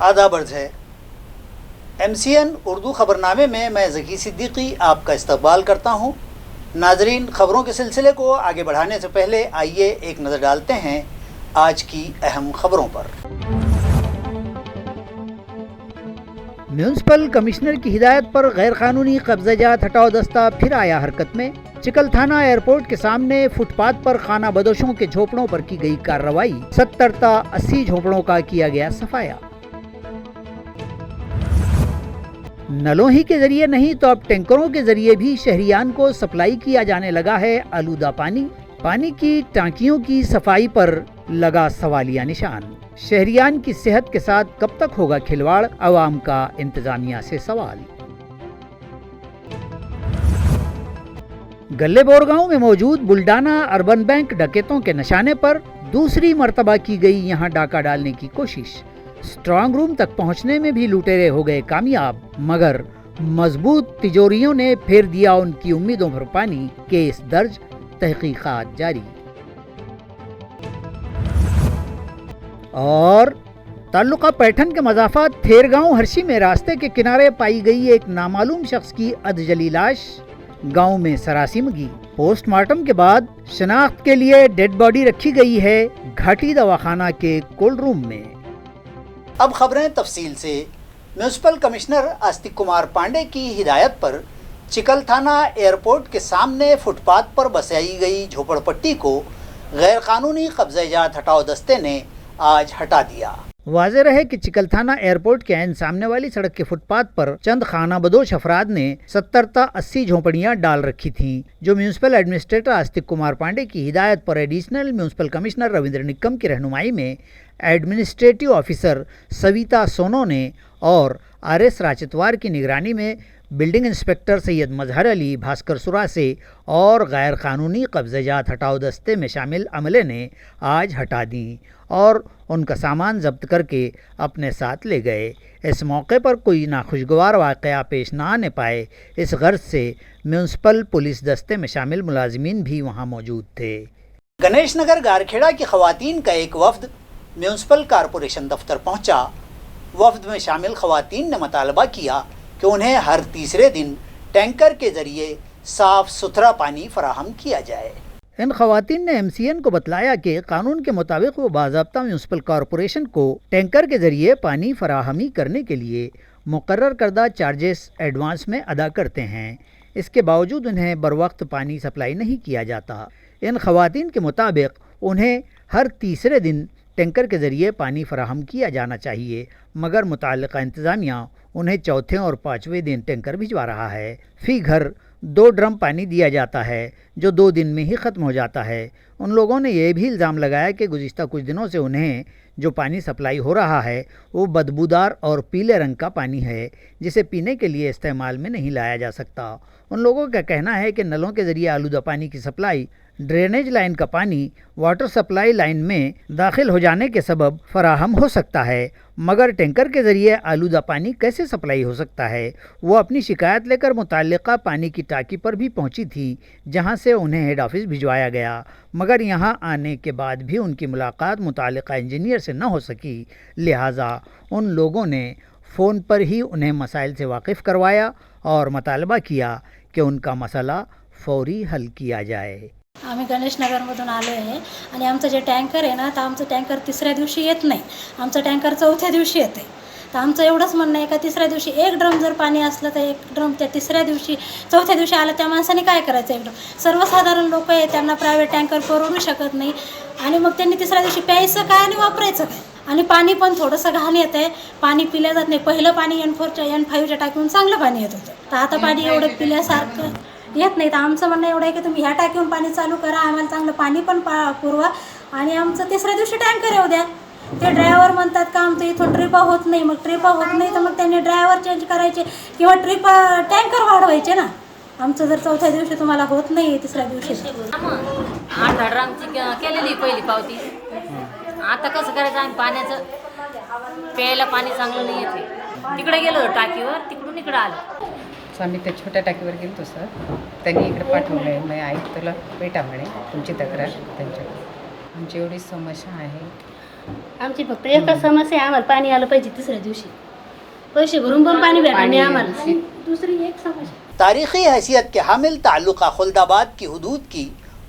आदाब अर्ज़ है। MCN उर्दू ख़बरनामे में मैं ज़की सिद्दीकी आपका इस्तकबाल करता हूँ। नाज़रीन, ख़बरों के सिलसिले को आगे बढ़ाने से पहले आइए एक नज़र डालते हैं आज की अहम ख़बरों पर। म्यूनसिपल कमिश्नर की हिदायत पर गैर कानूनी कब्ज़ाजात हटाओ दस्ता फिर आया हरकत में। चिकलथाना एयरपोर्ट के सामने फुटपाथ पर खाना बदोशों के झोपड़ों पर की गई कार्रवाई। 70 ता 80 झोपड़ों का किया गया सफाया। नलों ही के जरिए नहीं तो अब टैंकरों के जरिए भी शहरियान को सप्लाई किया जाने लगा है आलूदा पानी। पानी की टांकियों की सफाई पर लगा सवालिया निशान। शहरियान की सेहत के साथ कब तक होगा खिलवाड़, अवाम का इंतजामिया से सवाल। गल्ले बोरगांव में मौजूद बुल्डाना अर्बन बैंक डकैतों के निशाने पर दूसरी मर्तबा की गई यहां डाका डालने की कोशिश। स्ट्रांग रूम तक पहुंचने में भी लुटेरे हो गए कामयाब, मगर मजबूत तिजोरियों ने फेर दिया उनकी उम्मीदों पर पानी। केस दर्ज, तहकीकात जारी। और ताल्लुका पैठन के मज़ाफात थेरगांव हर्षी में रास्ते के किनारे पाई गई एक नामालूम शख्स की अधजली लाश। गांव में सरासिमगी। पोस्टमार्टम के बाद शनाख्त के लिए डेड बॉडी रखी गई है घाटी दवाखाना के कोल्ड रूम में। अब खबरें तफसील से। म्यूनसिपल कमिश्नर आस्तिक कुमार पांडे की हिदायत पर चिकलथाना एयरपोर्ट के सामने फुटपाथ पर बसाई गई झोपड़पट्टी को गैर कानूनी कब्ज़ाजात हटाओ दस्ते ने आज हटा दिया। वाज़ेह रहे कि चिकलथाना एयरपोर्ट के ऐन सामने वाली सड़क के फुटपाथ पर चंद खाना बदोश अफराद ने 70 ता 80 झोंपड़ियां डाल रखी थीं, जो म्यूनसिपल एडमिनिस्ट्रेटर आस्तिक कुमार पांडे की हिदायत पर additional municipal commissioner Ravindra Nikam की रहनुमाई में एडमिनिस्ट्रेटिव ऑफिसर सविता सोनो ने और RS राचतवार की निगरानी में बिल्डिंग इंस्पेक्टर सैयद मजहर अली, भास्कर सुरासे और गैर कानूनी कब्ज़ाजात हटाओ दस्ते में शामिल अमले ने आज हटा दी और उनका सामान जब्त करके अपने साथ ले गए। इस मौके पर कोई नाखुशगवार वाक़या पेश ना आने पाए, इस गर्ज से म्यूनसिपल पुलिस दस्ते में शामिल मुलाजिमीन भी वहाँ मौजूद थे। गणेश नगर गारखेड़ा की ख़वातीन का एक वफ़द म्यूनसिपल कॉरपोरेशन दफ्तर पहुँचा। वफ़द में शामिल ख़वातीन ने मुतालबा किया कि उन्हें हर तीसरे दिन टैंकर के ज़रिए साफ़ सुथरा पानी फराहम किया जाए। इन ख़वातीन ने MCN को बतलाया कि कानून के मुताबिक वो बाज़ाब्ता म्यूनसिपल कॉरपोरेशन को टैंकर के ज़रिए पानी फराहमी करने के लिए मुकर्रर करदा चार्जेस एडवांस में अदा करते हैं। इसके बावजूद उन्हें बरवक्त पानी सप्लाई नहीं किया जाता। इन ख़वातीन के मुताबिक उन्हें हर तीसरे दिन टैंकर के ज़रिए पानी फराहम किया जाना चाहिए, मगर मुताल्लिक़ा इंतज़ामिया उन्हें चौथे और पाँचवें दिन टैंकर भिजवा रहा है। फ़ी घर 2 ड्रम पानी दिया जाता है, जो 2 दिन में ही ख़त्म हो जाता है। उन लोगों ने यह भी इल्ज़ाम लगाया कि गुज़िश्ता कुछ दिनों से उन्हें जो पानी सप्लाई हो रहा है वो बदबूदार और पीले रंग का पानी है, जिसे पीने के लिए इस्तेमाल में नहीं लाया जा सकता। उन लोगों का कहना है कि नलों के ज़रिए आलूदा पानी की सप्लाई ड्रेनेज लाइन का पानी वाटर सप्लाई लाइन में दाखिल हो जाने के सबब फराहम हो सकता है, मगर टैंकर के ज़रिए आलूदा पानी कैसे सप्लाई हो सकता है। वो अपनी शिकायत लेकर मुताल्लिक़ा पानी की टांकी पर भी पहुंची थी, जहां से उन्हें हेड ऑफिस भिजवाया गया, मगर यहां आने के बाद भी उनकी मुलाकात मुताल्लिक़ा इंजीनियर से न हो सकी। लिहाजा उन लोगों ने फ़ोन पर ही उन्हें मसाइल से वाकिफ़ करवाया और मुतालबा किया कि उनका मसला फौरी हल किया जाए। आम्ही गणेश नगरमधून आलो आहे आणि आमचं जे टँकर आहे ना, तर आमचं टँकर तिसऱ्या दिवशी येत नाही, आमचं टँकर चौथ्या दिवशी येते। तर आमचं एवढंच म्हणणं आहे का तिसऱ्या दिवशी 1 ड्रम जर पाणी असलं तर 1 ड्रम त्या तिसऱ्या दिवशी चौथ्या दिवशी आलं, त्या माणसाने काय करायचं? 1 ड्रम सर्वसाधारण लोक आहे, त्यांना प्रायव्हेट टँकर पुरवू शकत नाही आणि मग त्यांनी तिसऱ्या दिवशी प्यायचं काय आणि वापरायचं काय? आणि पाणी पण थोडंसं घाण येतं आहे, पाणी पिलं जात नाही। पहिलं पाणी N4च्या N5च्या टाकीहून चांगलं पाणी येत होतं, तर आता पाणी एवढं पिल्यासारखं येत नाही। तर आमचं म्हणणं एवढं आहे की तुम्ही ह्या टाकीहून पाणी चालू करा, आम्हाला चांगलं पाणी पण पुरवा आणि आमचं तिसऱ्या दिवशी टँकर येऊ द्या। ते ड्रायव्हर म्हणतात का आमचं इथून ट्रिपा होत नाही, मग ट्रिपा होत नाही तर मग त्यांनी ड्रायव्हर चेंज करायचे किंवा टँकर वाढवायचे ना। आमचं जर चौथ्या दिवशी तुम्हाला होत नाही तिसऱ्या दिवशी 8 ड्रमची केलेली पहिली पावती, आता कसं करायचं? आम्ही पाण्याचं प्यायला पाणी चांगलं नाही येते। तिकडे गेलो टाकीवर, तिकडून इकडे आलो। आम्ही त्या छोट्या टाकीवर गेलो सर, त्यांनी इकडे पाठवलं आहे। मग आयुक्ताला भेटा म्हणे, तुमची तक्रार त्यांच्याकडे। आमची एवढी समस्या आहे, आमची फक्त एकच समस्या आहे, आम्हाला पाणी आलं पाहिजे तिसऱ्या दिवशी. पैसे भरून पण पाणी भेटणार नाही आम्हाला. आणि दुसरी एक समस्या, तारीखी हैसियत के हामिल ताल्लुक़ा खुल्दाबाद की हदूद की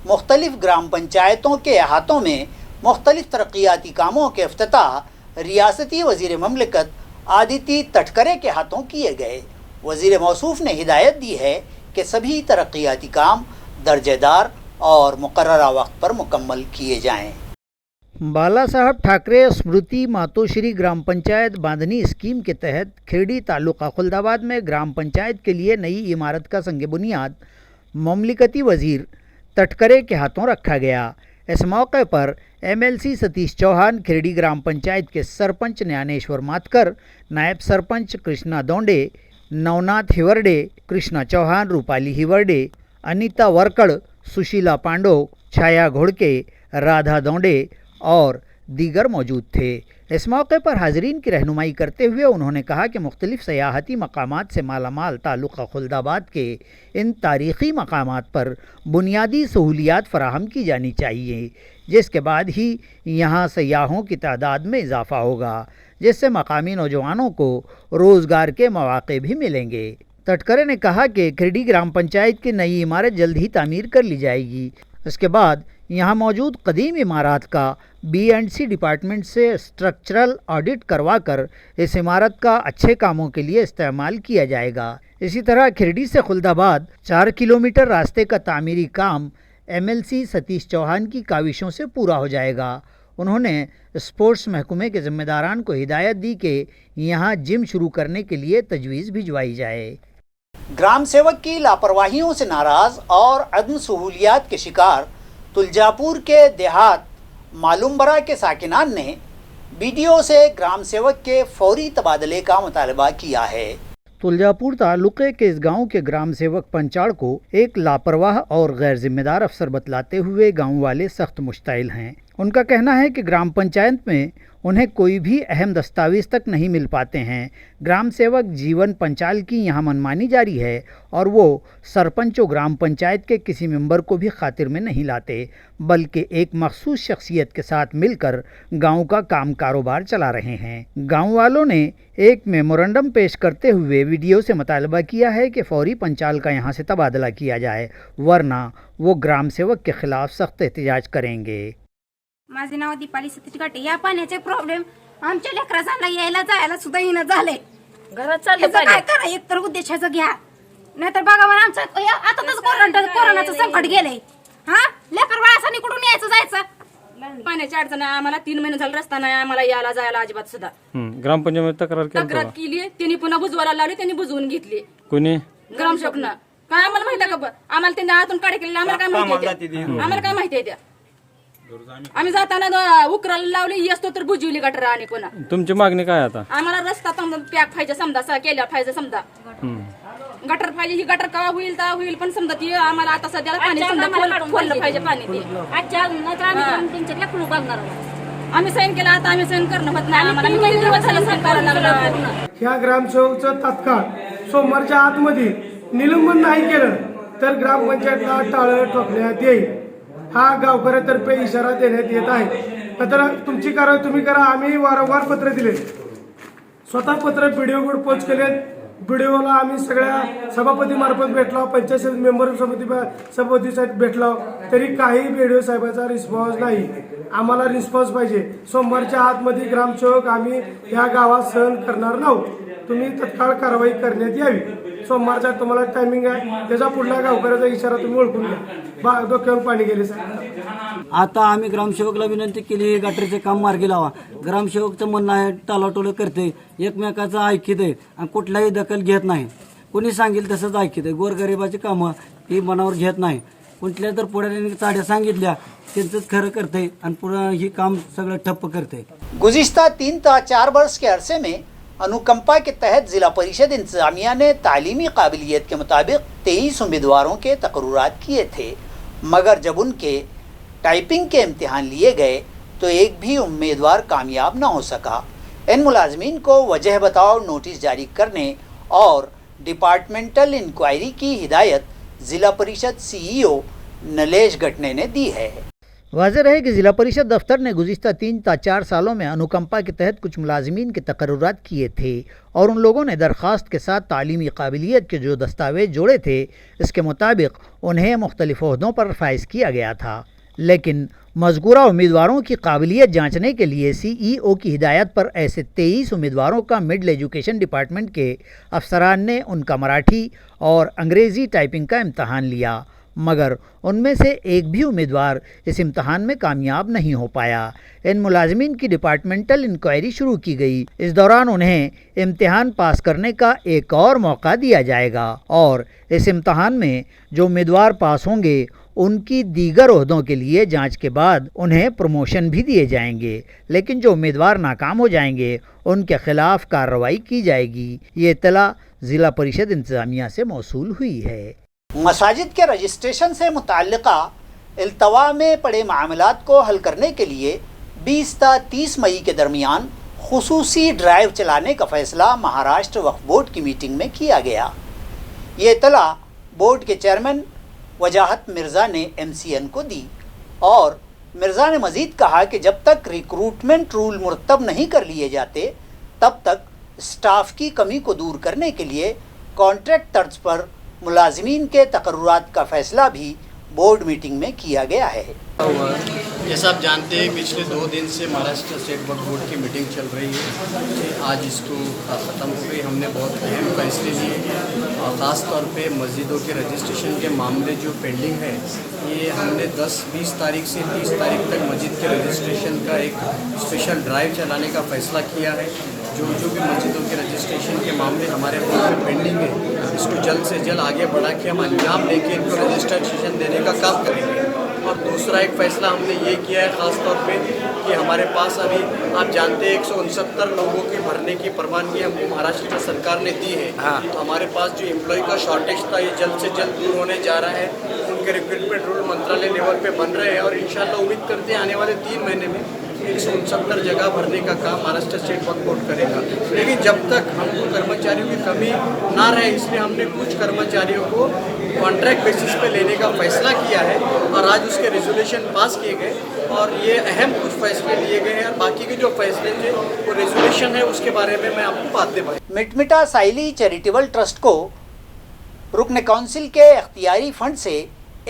मुख्तलिफ ग्राम पंचायतों के अहातों में मुख्तलिफ तरक्याती कामों के इफ्तिताह रियासती वज़ीर ममलिकत आदिति तटकरे के हाथों किए गए. वज़ीर मौसूफ ने हिदायत दी है कि सभी तरक्याती काम दर्जेदार और मुकर्ररा वक्त पर मुकम्मल किए जाएँ. बाला साहब ठाकरे स्मृति मातोश्री ग्राम पंचायत बांधनी स्कीम के तहत खेड़ी तालुका खुल्दाबाद में ग्राम पंचायत के लिए नई इमारत का संग बुनियाद ममलिकती वज़ीर तटकरे के हाथों रखा गया. इस मौके पर एमएलसी सतीश चौहान, खेड़ी ग्राम पंचायत के सरपंच ज्ञानेश्वर मातकर, नायब सरपंच कृष्णा दोंडे, नवनाथ हिवरडे, कृष्णा चौहान, रूपाली हिवरडे, अनीता वरकड़, सुशीला पांडो, छाया घोड़के, राधा दोंडे और दीगर मौजूद थे. इस मौके पर हाज़रीन की रहनुमाई करते हुए उन्होंने कहा कि मुख्तलिफ़ सयाहती मकामात से मालामाल ताल्लुक़ा खुल्दाबाद के इन तारीख़ी मकामात पर बुनियादी सहूलियात फ़राहम की जानी चाहिए, जिसके बाद ही यहाँ सयाहों की तादाद में इजाफ़ा होगा, जिससे मकामी नौजवानों को रोज़गार के मौक़े भी मिलेंगे. तटकरे ने कहा कि खेड़ी ग्राम पंचायत की नई इमारत जल्द ही तामीर कर ली जाएगी. इसके बाद यहाँ मौजूद कदीम इमारत का B&C डिपार्टमेंट से स्ट्रक्चरल ऑडिट करवाकर इस इमारत का अच्छे कामों के लिए इस्तेमाल किया जाएगा. इसी तरह खिरडी से खुल्दाबाद 4 किलोमीटर रास्ते का तामीरी काम MLC सतीश चौहान की काविशों से पूरा हो जाएगा. उन्होंने स्पोर्ट्स महकमे के ज़िम्मेदारान को हिदायत दी कि यहाँ जिम शुरू करने के लिए तजवीज़ भिजवाई जाए. ग्राम सेवक की लापरवाहियों से नाराज़ और अदम सहूलियात के शिकार तुलजापुर के देहात मालूमबरा के साकिनान ने BDO से ग्राम सेवक के फौरी तबादले का मुतालबा किया है. तुलजापुर तालुके के इस गांव के ग्राम सेवक पंचाड़ को एक लापरवाह और गैर जिम्मेदार अफसर बतलाते हुए गांव वाले सख्त मुश्ताइल हैं. उनका कहना है कि ग्राम पंचायत में उन्हें कोई भी अहम दस्तावेज तक नहीं मिल पाते हैं. ग्राम सेवक जीवन पंचाल की यहाँ मनमानी जारी है और वो सरपंच और ग्राम पंचायत के किसी मेंबर को भी खातिर में नहीं लाते, बल्कि एक मखसूस शख्सियत के साथ मिलकर गांव का काम कारोबार चला रहे हैं. गांव वालों ने एक मेमोरेंडम पेश करते हुए BDO से मुतालबा किया है कि फौरी पंचाल का यहाँ से तबादला किया जाए, वरना वो ग्राम सेवक के खिलाफ सख्त एहतजाज करेंगे. माझे नाव दीपाली सतीश घाटे. या पाण्याचे प्रॉब्लेम आमच्या लेकरांना यायला जायला सुद्धा येणं झालंय. घरात चाललं याचं काय करा, एक तर उद्देशाचं घ्या, नाहीतर बघा मला आमचं आता तर कोरोनाचं संकट गेलंय. हा लेकर बाळासाठी कुठून यायचं जायचं. पाण्याची अडचण आहे आम्हाला. 3 महिने झालं रस्ता नाही आम्हाला यायला जायला अजिबात सुद्धा. ग्रामपंचायत तक्रार केली त्यांनी पुन्हा बुजवायला लावली. त्यांनी बुजवून घेतली कोणी ग्रामसेवकनं. काय आम्हाला माहिती आहे का? आम्हाला त्यांनी आतून काढे केलेलं आम्हाला काय माहिती आहे? आम्हाला काय माहिती आहे त्या? आम्ही जाताना उकराला लावली असतो तर बुजवली गटर. आणि कोणा तुमची मागणी काय आता? आम्हाला रस्ता पॅक पाहिजे समजा, केल्या पाहिजे समजा. गटर पाहिजे. ही गटर कवा होईल तर होईल, पण समजा ती आम्हाला आता सध्याला पाणी समजा खोललं पाहिजे पाणी. ते आम्ही साईन केलं, आता आम्ही साईन करणं होत नाही आम्हाला. किती दिवस झाले साईन करायला लागलं. ह्या ग्रामसेवकचं तात्काळ सोमवारच्या आतमध्ये निलंबन नाही केलं तर ग्रामपंचायतला टाळं ठोकण्यात येईल, हा गावकऱ्यातर्फे इशारा देण्यात येत आहे. तर तुमची कारवाई तुम्ही करा. आम्ही वारंवार पत्र दिले, स्वतः पत्र BDO पोच केले. BDOला आम्ही सगळ्या सभापती मार्फत भेटलो, पंचायत मेंबर सभापती साहेब भेटलो, तरी काही BDO साहेबांचा रिस्पॉन्स नाही. आम्हाला रिस्पॉन्स पाहिजे. सोमवारच्या आतमध्ये ग्रामसेवक आम्ही या गावात सहन करणार नाहीत. तुम्ही तत्काळ कारवाई करण्यात यावी. सोमवारचा तुम्हाला टायमिंग आहे, त्याचा पुढला गावकऱ्याचा इशारा तुम्ही ओळखून घ्या. डोक्यावर पाणी गेले साहेब. आता आम्ही ग्रामसेवकला विनंती केली, गटरचे काम मार्गी लावा. ग्रामसेवकचं म्हणणं आहे टालाटोलं करते, एकमेकाचं ऐकत आहे आणि कुठलाही दखल घेत नाही. कोणी सांगेल तसंच ऐकत आहे. गोरगरिबाची कामं ही मनावर घेत नाही. कुठल्या तर पुढाऱ्यांनी चाड्या सांगितल्या त्यांचंच खरं करते आणि पुढं ही काम सगळं ठप्प करते. गुज़िश्ता 3 ता 4 बरस के अरसे में अनुकंपा के तहत ज़िला परिषद इंतज़ामिया ने तालीमी काबिलियत के मुताबिक 23 उम्मीदवारों के तकर्रुरात किए थे, मगर जब उनके टाइपिंग के इम्तिहान लिए गए तो एक भी उम्मीदवार कामयाब न हो सका. इन मुलाजमीन को वजह बताओ नोटिस जारी करने और डिपार्टमेंटल इंक्वायरी की हिदायत ज़िला परिषद CEO नलेश गटने ने दी है. वाज़ेह है कि ज़िला परिषद दफ्तर ने गुज़िश्ता 3 تا 4 सालों में अनुकंपा के तहत कुछ मुलाजिमीन के तकर्रुरात किए थे और उन लोगों ने दरख्वास्त के साथ तालीमी काबिलियत के जो दस्तावेज जोड़े थे इसके मुताबिक उन्हें मुख्तलिफ ओहदों पर फाइज किया गया था, लेकिन मज़कूरा उम्मीदवारों की काबिलियत जांचने के लिए CEO की हिदायत पर ऐसे 23 उम्मीदवारों का मिडिल एजुकेशन डिपार्टमेंट के अफसरान ने उनका मराठी और अंग्रेज़ी टाइपिंग का इम्तहान लिया, मगर उनमें से एक भी उम्मीदवार इस इम्तहान में कामयाब नहीं हो पाया। इन मुलाजिमीन की डिपार्टमेंटल इंक्वायरी शुरू की गई। इस दौरान उन्हें इम्तिहान पास करने का एक और मौका दिया जाएगा और इस इम्तहान में जो उम्मीदवार पास होंगे उनकी दीगर ओहदों के लिए जांच के बाद उन्हें प्रमोशन भी दिए जाएंगे, लेकिन जो उम्मीदवार नाकाम हो जाएंगे उनके खिलाफ कार्रवाई की जाएगी। ये इत्तला ज़िला परिषद इंतज़ामिया से मौसूल हुई है। मसाजिद के रजिस्ट्रेशन से मुताल्लिका इल्तवा में पड़े मामलात को हल करने के लिए 20 ता 30 मई के दरमियान खुसूसी ड्राइव चलाने का फैसला महाराष्ट्र वक्फ बोर्ड की मीटिंग में किया गया। ये इत्तला बोर्ड के चेयरमैन वजाहत मिर्ज़ा ने MCN को दी और मिर्ज़ा ने मज़ीद कहा कि जब तक रिक्रूटमेंट रूल मुरतब नहीं कर लिए जाते तब तक स्टाफ की कमी को दूर करने के लिए कॉन्ट्रैक्ट तर्ज पर मुलाजिमीन के तकर्रुरात का फ़ैसला भी बोर्ड मीटिंग में किया गया है। जैसा आप जानते हैं पिछले 2 दिन से महाराष्ट्र स्टेट वक्फ बोर्ड की मीटिंग चल रही है। आज इसको ख़त्म हो गई। हमने बहुत अहम फैसले लिए और ख़ास तौर पे मस्जिदों के रजिस्ट्रेशन के मामले जो पेंडिंग है ये हमने 10-20 तारीख से 30 तारीख तक मस्जिद के रजिस्ट्रेशन का एक स्पेशल ड्राइव चलाने का फ़ैसला किया है। जो भी मस्जिदों के रजिस्ट्रेशन के मामले हमारे बोर्ड में पेंडिंग है इसको जल्द से जल्द आगे बढ़ा के हम अंजाम लेके इनको रजिस्ट्रेशन देने का काम करेंगे। और दूसरा एक फ़ैसला हमने ये किया है ख़ास तौर पे कि हमारे पास अभी आप जानते हैं 169 लोगों के भरने की परवानगी हमको महाराष्ट्र सरकार ने दी है। तो हमारे पास जो एम्प्लॉय का शॉर्टेज था ये जल्द से जल्द दूर होने जा रहा है। उनके रिक्रूटमेंट रूल मंत्रालय लेवल पे बन रहे हैं और इंशाल्लाह उम्मीद करते हैं आने वाले 3 महीने में 169 जगह भरने का काम महाराष्ट्र स्टेट वक्फ बोर्ड करेगा। लेकिन जब तक हमको कर्मचारियों की कमी ना रहे इसलिए हमने कुछ कर्मचारियों को कॉन्ट्रैक्ट बेसिस पे लेने का फैसला किया है और आज उसके रेजोल्यूशन पास किए गए और ये अहम कुछ फैसले लिए गए हैं और बाकी के जो फैसले थे वो रेजोल्यूशन है उसके बारे में मैं आपको बात दे पाऊँ। मिटमिटा साइली चैरिटेबल ट्रस्ट को रुकन काउंसिल के इख्तियारी फंड से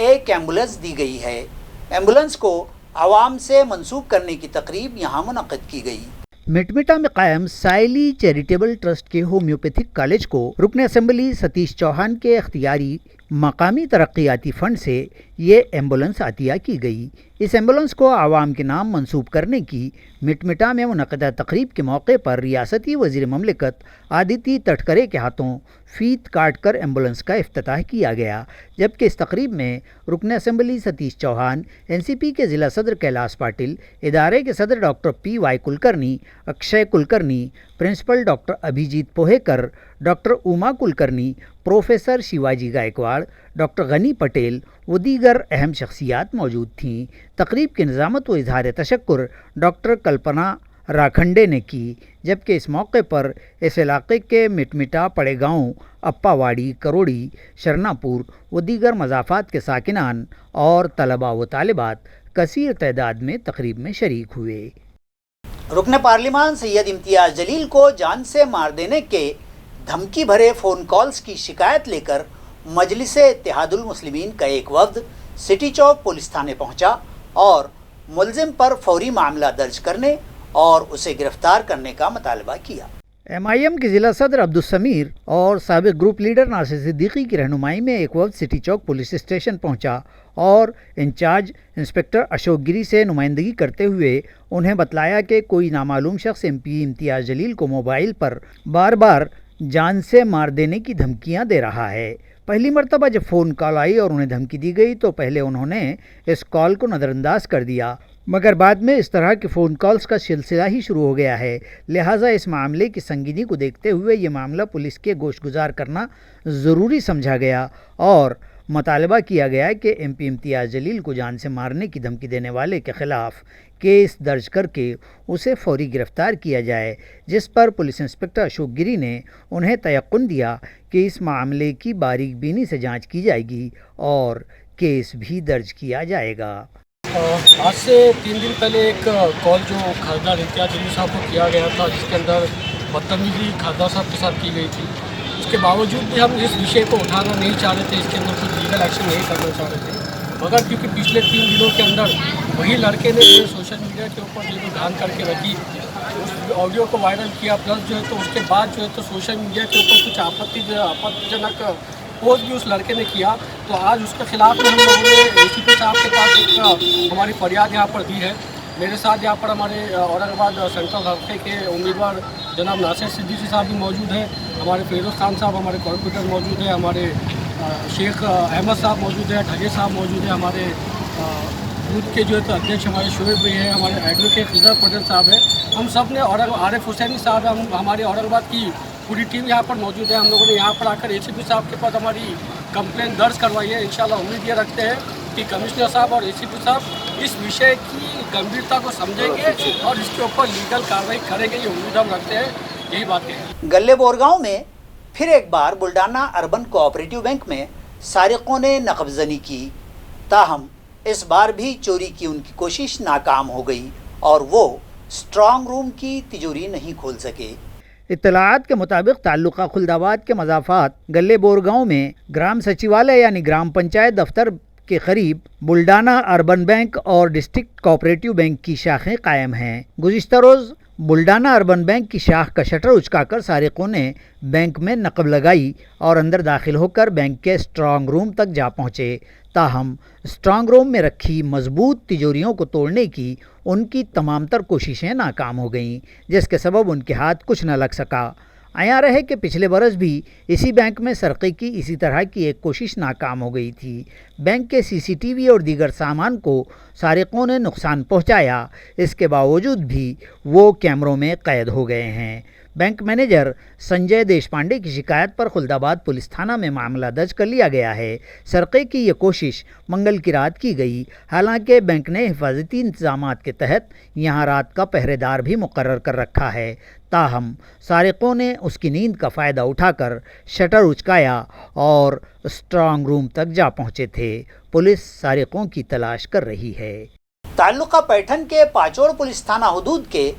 एक एम्बुलेंस दी गई है। एम्बुलेंस को आवाम से मंसूब करने की तकरीब यहाँ मुनक़िद की गई। मिटमिटा में कायम साइली चैरिटेबल ट्रस्ट के होम्योपैथिक कॉलेज को रुकन असेंबली सतीश चौहान के इख्तियारी मकामी तरक्याती फ़ंड से ये एम्बुलेंस अतिया की गई। इस एम्बुलेंस को आवाम के नाम मंसूब करने की मिटमिटा में मुनक़दा तकरीब के मौके पर रियासती वज़ीर ममलिकत आदित्य तटकरे के हाथों फ़ीत काट कर एम्बुलेंस का इफ्तिताह किया गया, जबकि इस तकरीब में रुकन असेंबली सतीश चौहान, NCP के ज़िला सदर कैलाश पाटिल, इदारे के सदर doctor PY Kulkarni, Akshay Kulkarni, principal doctor Abhijit Pohekar, doctor Uma Kulkarni, professor Shivaji Gaikwad, doctor Gani Patel व दीगर अहम शख्सियात मौजूद थीं। तकरीब की निज़ामत व इजहार तशक्कुर डॉक्टर कल्पना राखंडे ने की, जबकि इस मौके पर इस इलाके के मिटमिटा पड़े गाँव अप्पावाड़ी, करोड़ी, शरनापुर व दीगर मज़ाफ़ात के साकिनान और तलबा व तालिबात कसीर तादाद में तकरीब में शरीक हुए। रुकन पार्लिमान सैयद इम्तियाज़ जलील को जान से मार देने के धमकी भरे फ़ोन कॉल्स की शिकायत लेकर मजलिस इत्तेहादुल मुस्लिमीन का एक वफ़द सिटी चौक पुलिस थाने पहुंचा और मुलजिम पर फौरी मामला दर्ज करने और उसे गिरफ्तार करने का मुतालबा किया। MIM के ज़िला सदर अब्दुल समीर और साबिक़ ग्रुप लीडर नासिर सिद्दीकी की रहनुमाई में एक वफ़द सिटी चौक पुलिस स्टेशन पहुंचा और इंचार्ज इंस्पेक्टर अशोक गिरी से नुमाइंदगी करते हुए उन्हें बतलाया कि कोई नामालूम शख्स MP इम्तियाज़ जलील को मोबाइल पर बार बार जान से मार देने की धमकियां दे रहा है। पहली मरतबा जब फ़ोन कॉल आई और उन्हें धमकी दी गई तो पहले उन्होंने इस कॉल को नज़रअंदाज कर दिया, मगर बाद में इस तरह के फ़ोन कॉल्स का सिलसिला ही शुरू हो गया है। लिहाजा इस मामले की संगीनी को देखते हुए ये मामला पुलिस के गोशगुजार करना ज़रूरी समझा गया और मुतालबा किया गया कि MP इम्तियाज़ जलील को जान से मारने की धमकी देने वाले के ख़िलाफ़ केस दर्ज करके उसे फौरी गिरफ़्तार किया जाए, जिस पर पुलिस इंस्पेक्टर अशोक गिरी ने उन्हें तयक़ुन दिया कि इस मामले की बारीक बीनी से जांच की जाएगी और केस भी दर्ज किया जाएगा। आज से 3 दिन पहले एक कॉल जो खासदार इम्तियाज अली साहब को किया गया था, जिसके अंदर बदतमीजी खासदार साहब के साथ की गई थी, उसके बावजूद भी हम इस विषय को उठाना नहीं चाह रहे थे, इसके अंदर कुछ लीगल एक्शन नहीं करना चाह रहे थे। मगर क्योंकि पिछले 3 दिनों के अंदर वही लड़के ने जो सोशल मीडिया के ऊपर जो ध्यान करके रखी, उस ऑडियो को वायरल किया, प्लस जो है तो उसके बाद जो है तो सोशल मीडिया के ऊपर कुछ आपत्तिजनक पोस्ट भी उस लड़के ने किया, तो आज उसके खिलाफ में हम लोगों ने ACP साहब के पास एक हमारी फरियाद यहाँ पर दी है। मेरे साथ यहाँ पर हमारे औरंगाबाद सेंट्रल हल्के के उम्मीदवार जनाब नासिर सिद्दीकी साहब भी मौजूद हैं, हमारे फिरोज खान साहब हमारे कॉर्पोरेटर मौजूद हैं, हमारे शेख अहमद साहब मौजूद हैं, ठगे साहब मौजूद हैं, हमारे बूथ के जो है तो अध्यक्ष हमारे शोएब भाई हैं, हमारे एडवोकेट खिजर पटेल साहब हैं, हम सब ने और आरिफ हुसैनी साहब हैं, हमारे औरंगाबाद की पूरी टीम यहाँ पर मौजूद है। हम लोगों ने यहाँ पर आकर ACP साहब के पास हमारी कंप्लेंट दर्ज करवाई है। इंशाल्लाह उम्मीद ये रखते हैं कि कमिश्नर साहब और ACP साहब इस विषय की गंभीरता को समझेंगे और इसके ऊपर लीगल कार्रवाई करेंगे, ये उम्मीद हम रखते हैं। यही बात है। गल्ले बोरगांव में फिर एक बार बुल्डाना अर्बन कोऑपरेटिव बैंक में सारिकों ने नकबजनी की, ताहम इस बार भी चोरी की उनकी कोशिश नाकाम हो गई और वो स्ट्रांग रूम की तिजोरी नहीं खोल सके। इत्तलाआत के मुताबिक ताल्लुका खुल्दाबाद के मज़ाफ़ात गल्ले बोरगांव में ग्राम सचिवालय यानी ग्राम पंचायत दफ्तर के करीब बुल्डाना अर्बन बैंक और डिस्ट्रिक्ट कोऑपरेटिव बैंक की शाखें कायम हैं। गुज़िश्ता रोज़ बुल्डाना अर्बन बैंक की शाख का शटर उचकाकर सारिकों ने बैंक में नकब लगाई और अंदर दाखिल होकर बैंक के स्ट्रांग रूम तक जा पहुँचे। ताहम स्ट्रांग रूम में रखी मजबूत तिजोरियों को तोड़ने की उनकी तमाम तर कोशिशें नाकाम हो गईं, जिसके सबब उनके हाथ कुछ न लग सका। आया रहे कि पिछले बरस भी इसी बैंक में सरक़े की इसी तरह की एक कोशिश नाकाम हो गई थी। बैंक के CCTV और दीगर सामान को सारिकों ने नुकसान पहुंचाया, इसके बावजूद भी वो कैमरों में कैद हो गए हैं। बैंक मैनेजर संजय देशपांडे की शिकायत पर खुल्दाबाद पुलिस थाना में मामला दर्ज कर लिया गया है। सरक़े की ये कोशिश मंगल की रात की गई, हालांकि बैंक ने हिफाजती इंतजामात के तहत यहाँ रात का पहरेदार भी मुकर्रर कर रखा है। ताहम सारिकों ने उसकी नींद का फ़ायदा उठाकर शटर उचकाया और स्ट्रांग रूम तक जा पहुँचे थे। पुलिस सारिकों की तलाश कर रही है। ताल्लुका पैठन के पाचोड़ पुलिस थाना हुदूद के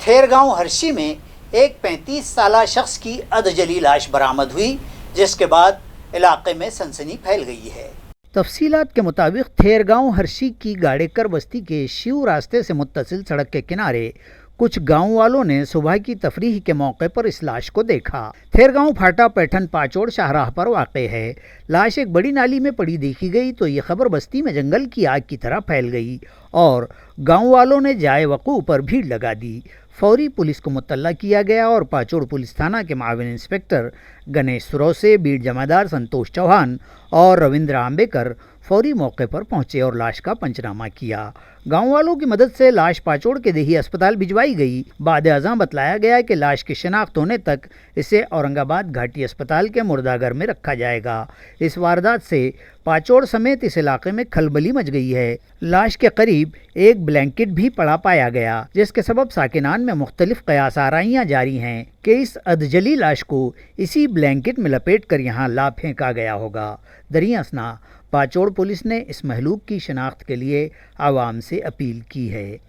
थेरगांव हर्षी में एक 35 साला शख्स की अधजली लाश बरामद हुई, जिसके बाद इलाके में सनसनी फैल गई है। तफसीलात के मुताबिक थेरगांव हर्षी की गाड़ेकर बस्ती के शिव रास्ते से मुत्तसिल सड़क के किनारे कुछ गांव वालों ने सुबह की तफरीह के मौके पर इस लाश को देखा। थेरगांव फाटा पैठन पाचोड़ शाहराह पर वाक़े है। लाश एक बड़ी नाली में पड़ी देखी गई तो ये खबर बस्ती में जंगल की आग की तरह फैल गई और गांव वालों ने जाए वक़ूअ पर भीड़ लगा दी। फौरी पुलिस को मुतल्ला किया गया और पाचोड़ पुलिस थाना के माविन इंस्पेक्टर गणेश सुरौसे, बीट जमादार संतोष चौहान और रविंद्र आंबेकर फौरी मौके पर पहुंचे और लाश का पंचनामा किया। गांव वालों की मदद से लाश पाचोड़ के देही अस्पताल भिजवाई गई। बाद अज़ां बतलाया गया कि लाश की शिनाख्त होने तक इसे औरंगाबाद घाटी अस्पताल के मुर्दाघर में रखा जाएगा। इस वारदात से पाचोड़ समेत इस इलाके में खलबली मच गई है। लाश के करीब एक ब्लैंकेट भी पड़ा पाया गया, जिसके सबब साकिनान में मुख्तलिफ कयास आराइयाँ जारी हैं कि इस अधजली लाश को इसी ब्लैंकेट में लपेट कर यहाँ ला फेंका गया होगा। दरिया असना पाचोड़ पुलिस ने इस महलूक की शनाख्त के लिए आवाम से अपील की है।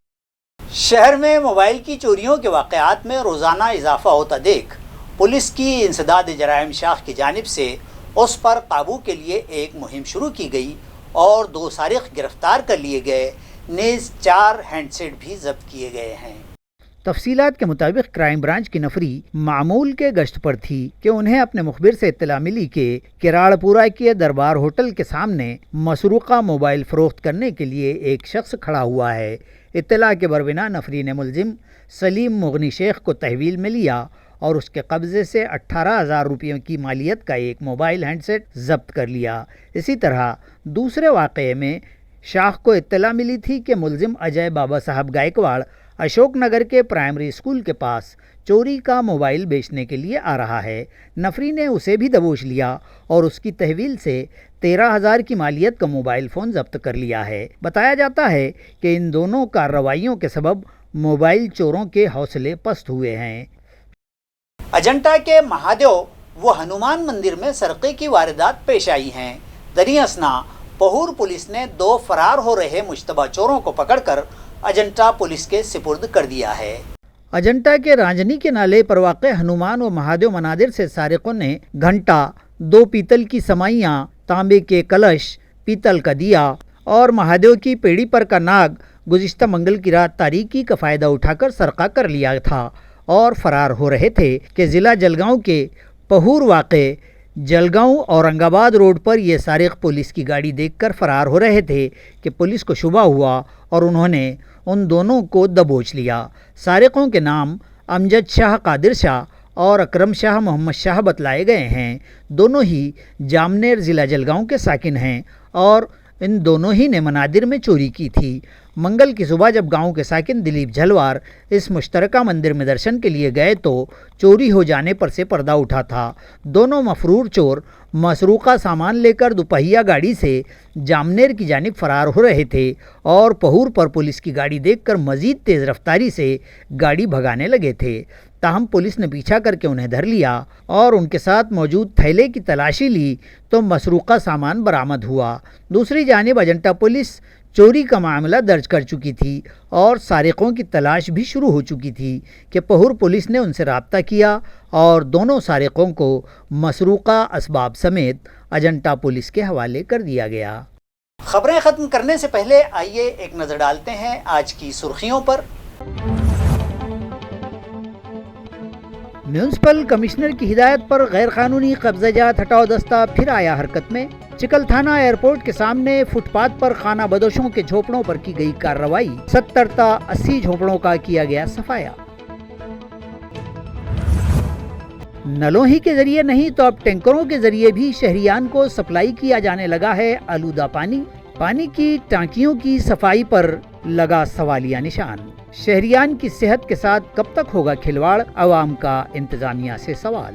शहर में मोबाइल की चोरियों के वाक़यात में रोज़ाना इजाफा होता देख पुलिस की इंसदाद जराइम शाख की जानिब से उस पर काबू के लिए एक मुहिम शुरू की गई और 2 सारिक गिरफ्तार कर लिए गए, नेज़ 4 हैंडसेट भी जब्त किए गए हैं। तफसीलात के मुताबिक क्राइम ब्रांच की नफरी मामूल के गश्त पर थी कि उन्हें अपने मुखबिर से इत्तला मिली कि किराड़पुरा के दरबार होटल के सामने मसरूक़ा मोबाइल फ़रोख्त करने के लिए एक शख्स खड़ा हुआ है। इत्तला के बरबिना नफरी ने मुलजिम सलीम मुगनी शेख को तहवील में लिया और उसके कब्ज़े से 18,000 रुपयों की मालियत का एक मोबाइल हैंडसेट ज़ब्त कर लिया। इसी तरह दूसरे वाक़े में शाख को इत्तला मिली थी कि मुलजिम अजय बाबा साहब गायकवाड़ अशोक नगर के प्राइमरी स्कूल के पास चोरी का मोबाइल बेचने के लिए आ रहा है। नफरी ने उसे भी दबोच लिया और उसकी तहवील से 13,000 की मालियत का मोबाइल फ़ोन जब्त कर लिया है। बताया जाता है कि इन दोनों कार्रवाइयों के सबब मोबाइल चोरों के हौसले पस्त हुए हैं। अजंता के महादेव व हनुमान मंदिर में सरक़े की वारदात पेश आई हैं। दरिया असना पहूर पुलिस ने 2 फरार हो रहे मुश्तबा चोरों को पकड़कर अजंता पुलिस के सिपुर्द कर दिया है। अजंता के रांजनी के नाले पर वाक़ हनुमान व महादेव मनादिर से सारिकों ने घंटा, 2 पीतल की समाइयाँ, तांबे के कलश, पीतल का दिया और महादेव की पेड़ी पर का नाग गुज़िश्ता मंगल की रात तारीकी का फ़ायदा उठाकर सरका कर लिया था और फरार हो रहे थे कि ज़िला जलगांव के पहूर वाक़े जलगांव औरंगाबाद रोड पर ये सारिक पुलिस की गाड़ी देखकर फरार हो रहे थे कि पुलिस को शुबा हुआ और उन्होंने उन दोनों को दबोच लिया। सारिकों के नाम अमजद शाह कादिर शाह और अकरम शाह मोहम्मद शाह बतलाए गए हैं। दोनों ही जामनेर ज़िला जलगांव के साकिन हैं और इन दोनों ही ने मनादिर में चोरी की थी। मंगल की सुबह जब गांव के साकिन दिलीप झलवार इस मुश्तरका मंदिर में दर्शन के लिए गए तो चोरी हो जाने पर से पर्दा उठा था। दोनों मफरूर चोर मसरूका सामान लेकर दुपहिया गाड़ी से जामनेर की जानिब फरार हो रहे थे और पहूर पर पुलिस की गाड़ी देखकर मज़ीद तेज़ रफ्तारी से गाड़ी भगाने लगे थे। ताहम पुलिस ने पीछा करके उन्हें धर लिया और उनके साथ मौजूद थैले की तलाशी ली तो मसरूका सामान बरामद हुआ। दूसरी जानिब अजंता पुलिस चोरी का मामला दर्ज कर चुकी थी और सारिकों की तलाश भी शुरू हो चुकी थी कि पहूर पुलिस ने उनसे रब्ता किया और दोनों सारिकों को मसरूका असबाब समेत अजंता पुलिस के हवाले कर दिया गया। खबरें ख़त्म करने से पहले आइए एक नज़र डालते हैं आज की सुर्खियों पर। म्यूनसिपल कमिश्नर की हिदायत पर गैर कानूनी कब्ज़ाजात हटाओ दस्ता फिर आया हरकत में। चिकलथाना एयरपोर्ट के सामने फुटपाथ पर खाना बदोशों के झोपड़ों पर की गई कार्रवाई। 70 ता 80 झोपड़ों का किया गया सफाया। नलों ही के जरिए नहीं तो अब टैंकरों के जरिए भी शहरियान को सप्लाई किया जाने लगा है आलूदा पानी। पानी की टांकियों की सफाई पर लगा सवालिया निशान। शहरियान की सेहत के साथ कब तक होगा खिलवाड़, अवाम का इंतजामिया से सवाल।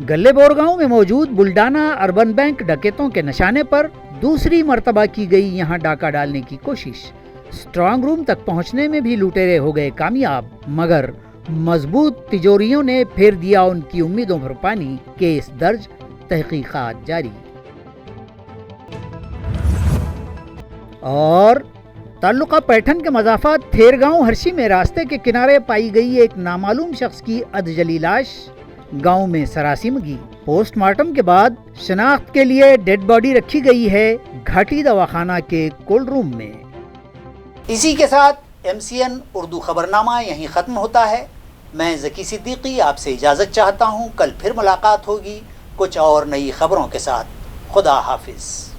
गल्ले बोरगांव में मौजूद बुल्डाना अर्बन बैंक डकैतों के निशाने पर दूसरी मर्तबा की गई यहां डाका डालने की कोशिश। स्ट्रांग रूम तक पहुंचने में भी लुटेरे हो गए कामयाब, मगर मजबूत तिजोरियों ने फेर दिया उनकी उम्मीदों पर पानी। केस दर्ज, तहकीकात जारी। और ताल्लुका पैठन के मज़ाफात थेरगांव हर्षी में रास्ते के किनारे पाई गई एक नामालूम शख्स की अधजली लाश। गांव में सरासिमगी। पोस्टमार्टम के बाद शनाख्त के लिए डेड बॉडी रखी गई है घाटी दवाखाना के कोल्ड रूम में। इसी के साथ MCN उर्दू खबरनामा यहीं ख़त्म होता है। मैं ज़की सिद्दीकी आपसे इजाज़त चाहता हूँ। कल फिर मुलाकात होगी कुछ और नई खबरों के साथ। खुदा हाफिज़।